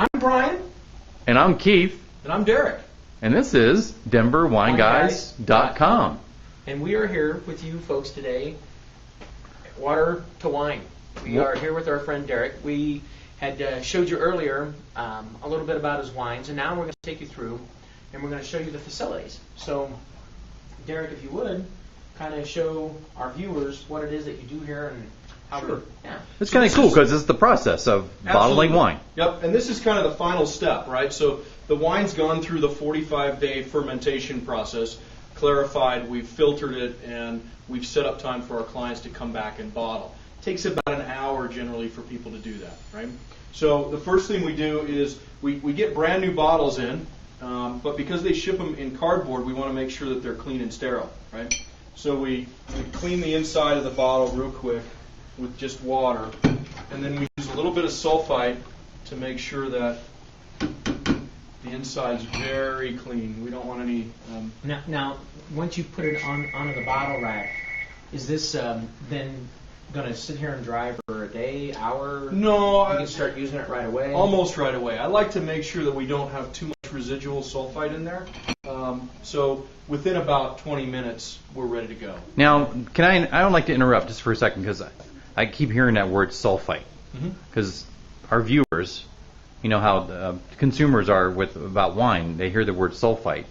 I'm Brian. And I'm Keith. And I'm Derek. And this is DenverWineGuys.com. And we are here with you folks today at Water2Wine. We are here with our friend Derek. We had showed you earlier a little bit about his wines, and now we're going to take you through and we're going to show you the facilities. So, Derek, if you would, kind of show our viewers what it is that you do here and how Sure. Yeah. It's kind of cool because it's the process of bottling wine. Yep, and this is kind of the final step, right? So the wine's gone through the 45-day fermentation process, clarified, we've filtered it, and we've set up time for our clients to come back and bottle. It takes about an hour generally for people to do that, right? So the first thing we do is we get brand new bottles in, but because they ship them in cardboard, we want to make sure that they're clean and sterile, right? So we clean the inside of the bottle real quick with just water, and then we use a little bit of sulfite to make sure that the inside's very clean. We don't want any... Now, once you put it onto the bottle rack, is this then going to sit here and dry for a day, hour? No. You can start using it right away? Almost right away. I like to make sure that we don't have too much residual sulfite in there. So within about 20 minutes, we're ready to go. Now, I would like to interrupt just for a second because I keep hearing that word sulfite. Because our viewers, you know how consumers are about wine. They hear the word sulfite.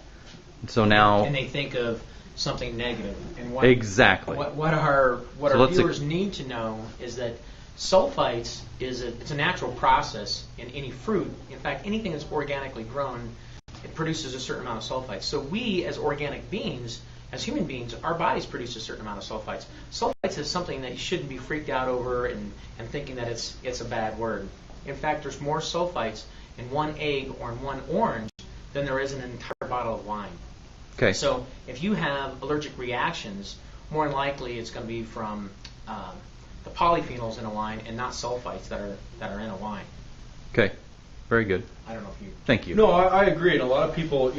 So now... And they think of something negative. And exactly. What our viewers need to know is that sulfites it's a natural process in any fruit. In fact, anything that's organically grown, it produces a certain amount of sulfites. So we, as organic beings, as human beings, our bodies produce a certain amount of sulfites. Sulfites is something that you shouldn't be freaked out over and thinking that it's a bad word. In fact, there's more sulfites in one egg or in one orange than there is in an entire bottle of wine. Okay. So if you have allergic reactions, more than likely it's going to be from the polyphenols in a wine and not sulfites that are in a wine. Okay. Very good. I don't know if you... Thank you. No, I agree. And a lot of people,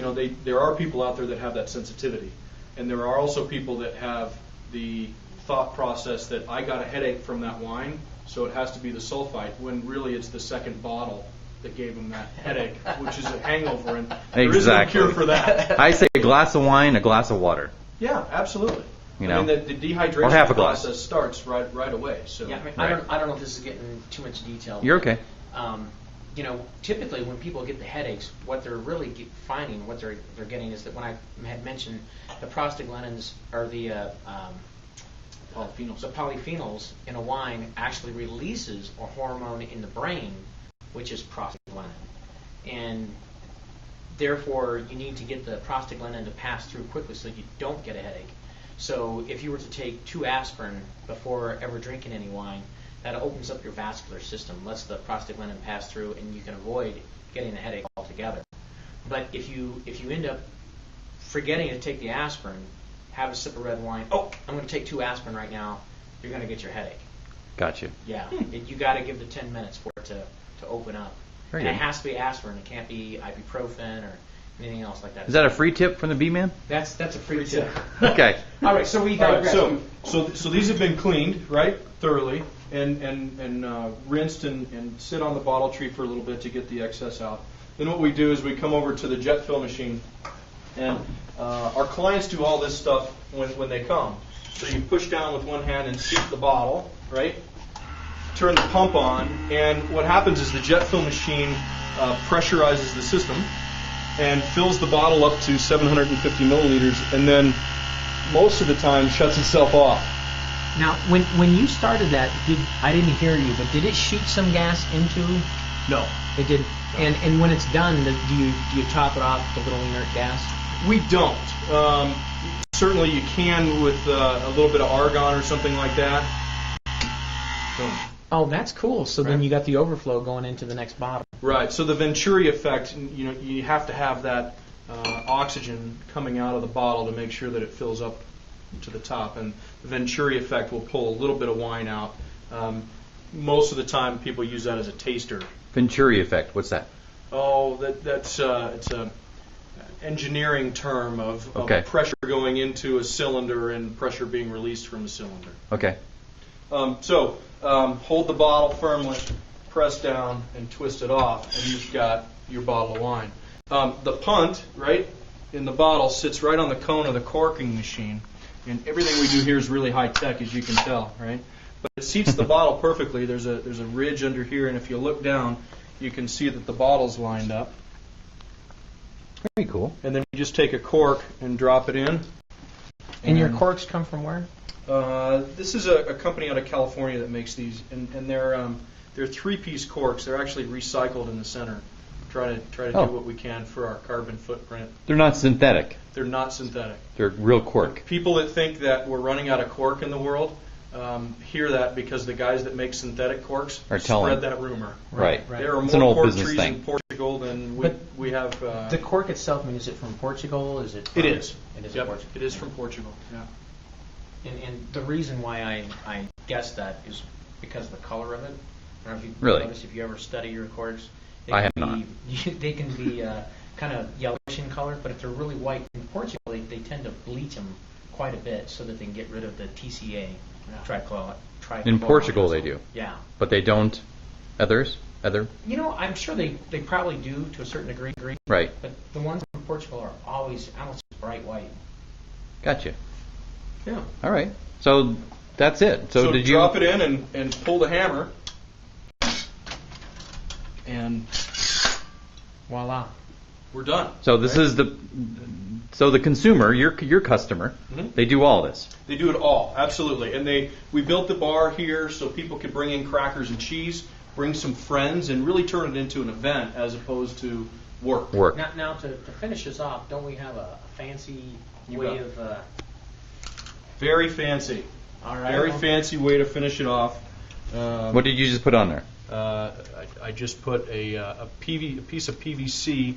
there are people out there that have that sensitivity. And there are also people that have the thought process that I got a headache from that wine, so it has to be the sulfite, when really it's the second bottle that gave them that headache, which is a hangover, and there is no cure for that. I say a glass of wine, a glass of water. Yeah, absolutely. You know, I mean, the dehydration half a glass. process starts right away. So yeah, I mean, Right. I don't know if this is getting too much detail. You're okay. Typically when people get the headaches, what they're really finding, what they're getting is that when I had mentioned the prostaglandins or the polyphenols in a wine actually releases a hormone in the brain, which is prostaglandin, and therefore you need to get the prostaglandin to pass through quickly so you don't get a headache. So if you were to take 2 aspirin before ever drinking any wine, that opens up your vascular system, lets the prostaglandin pass through, and you can avoid getting a headache altogether. But if you end up forgetting to take the aspirin, have a sip of red wine, I'm going to take 2 aspirin right now, you're going to get your headache. Gotcha. Yeah, you got to give the 10 minutes for it to open up. Very and good. it has to be aspirin. It can't be ibuprofen or anything else like that. Is that a free tip from the B-Man? That's a free tip. Okay. All right, so we digress. So these have been cleaned, right, thoroughly, and rinsed and sit on the bottle tree for a little bit to get the excess out. Then what we do is we come over to the jet fill machine, and our clients do all this stuff when they come. So you push down with one hand and seat the bottle, right? Turn the pump on, and what happens is the jet fill machine pressurizes the system and fills the bottle up to 750 milliliters, and then most of the time shuts itself off. Now, when you started that, I didn't hear you, but did it shoot some gas into? No. It did. And when it's done, do you top it off with a little inert gas? We don't. Certainly you can with a little bit of argon or something like that. Oh, that's cool. So then you got the overflow going into the next bottle. Right. So the Venturi effect, you have to have that oxygen coming out of the bottle to make sure that it fills up to the top, and the Venturi effect will pull a little bit of wine out. Most of the time, people use that as a taster. Venturi effect. What's that? Oh, that's it's a engineering term of pressure going into a cylinder and pressure being released from the cylinder. Okay. So hold the bottle firmly, press down and twist it off, and you've got your bottle of wine. The punt, right, in the bottle sits right on the cone of the corking machine, and everything we do here is really high tech, as you can tell, right? But it seats the bottle perfectly. There's a ridge under here, and if you look down, you can see that the bottle's lined up. Very cool. And then you just take a cork and drop it in. And your corks come from where? This is a company out of California that makes these, and they're 3-piece corks. They're actually recycled in the center. Try to do what we can for our carbon footprint. They're not synthetic. They're not synthetic. They're real cork. People that think that we're running out of cork in the world hear that because the guys that make synthetic corks Are telling. spread that rumor. Right. There are It's an more old cork business trees thing. in Portugal than But we have. The cork itself, I mean, is it from Portugal? Is it? It is. It is Yep, from Portugal. it is from Portugal. Yeah. And the reason why I guessed that is because of the color of it. I don't know if you Really? noticed if you ever study your corks. I have not. They can be kind of yellowish in color, but if they're really white in Portugal, they tend to bleach them quite a bit so that they can get rid of the TCA. In Portugal they do. Yeah. But they don't others? Other? You know, I'm sure they probably do to a certain degree. Right. But the ones from Portugal are always almost bright white. Gotcha. Yeah. All right. So that's it. So did you drop it in and pull the hammer, and Voila. we're done. So this is the consumer, your customer, Mhm. they do all this. They do it all, absolutely. And we built the bar here so people could bring in crackers and cheese, bring some friends, and really turn it into an event as opposed to work. Now to finish this off, don't we have a fancy way bet. of? Very fancy. All right. Very fancy way to finish it off. What did you just put on there? I just put a piece of PVC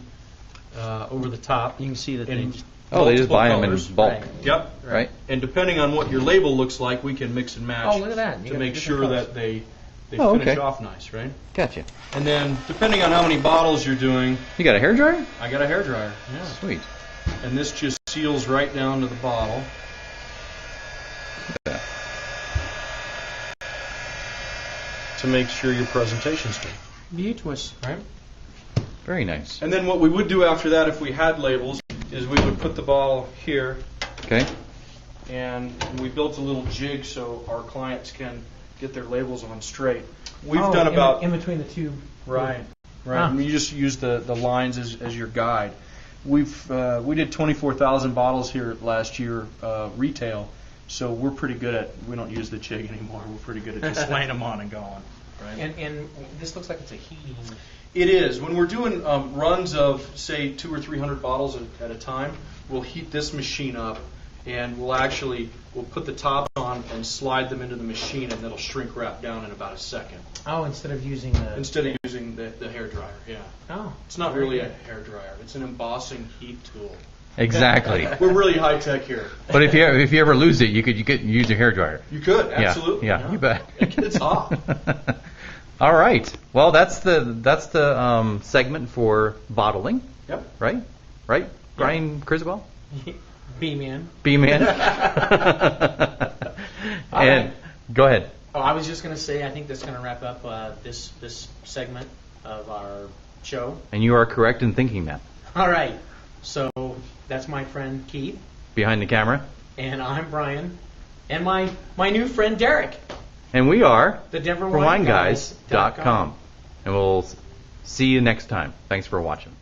over the top. You can see that in they. They just multiple buy them colors. in bulk, Right. Yep. right? And depending on what your label looks like, we can mix and match Oh, look at that. You to got make different sure colors. that they Oh, finish okay. off nice, right? Gotcha. And then, depending on how many bottles you're doing, You got a hairdryer? I got a hairdryer. Yeah. Sweet. And this just seals right down to the bottle. Yeah. To make sure your presentation's good. Beautiful. Right? Very nice. And then what we would do after that, if we had labels, is we would put the bottle here, Okay. and we built a little jig so our clients can get their labels on straight. We've done about in between the two. right. Huh. And you just use the lines as your guide. We did 24,000 bottles here last year retail, so we're pretty good at. We don't use the jig anymore. We're pretty good at just laying them on and going. Right. And this looks like it's a heating. It is. When we're doing runs of, say, 200 or 300 bottles at a time, we'll heat this machine up, and we'll put the tops on and slide them into the machine, and it'll shrink wrap down in about a second. Oh, instead of using the. Instead of using the hairdryer, yeah. Oh. It's not really a hairdryer. It's an embossing heat tool. Exactly. We're really high tech here. But if you ever lose it, you could use a hairdryer. You could, absolutely. Yeah, you bet. It's hot. All right. Well, that's the segment for bottling, Yep. right? Right, Bryan Criswell, B-man. B-man. And go ahead. Oh, I was just going to say, I think that's going to wrap up this segment of our show. And you are correct in thinking that. All right. So that's my friend Keith, Behind the camera. and I'm Brian, and my new friend Derek. And we are The DenverWineGuys.com. And we'll see you next time. Thanks for watching.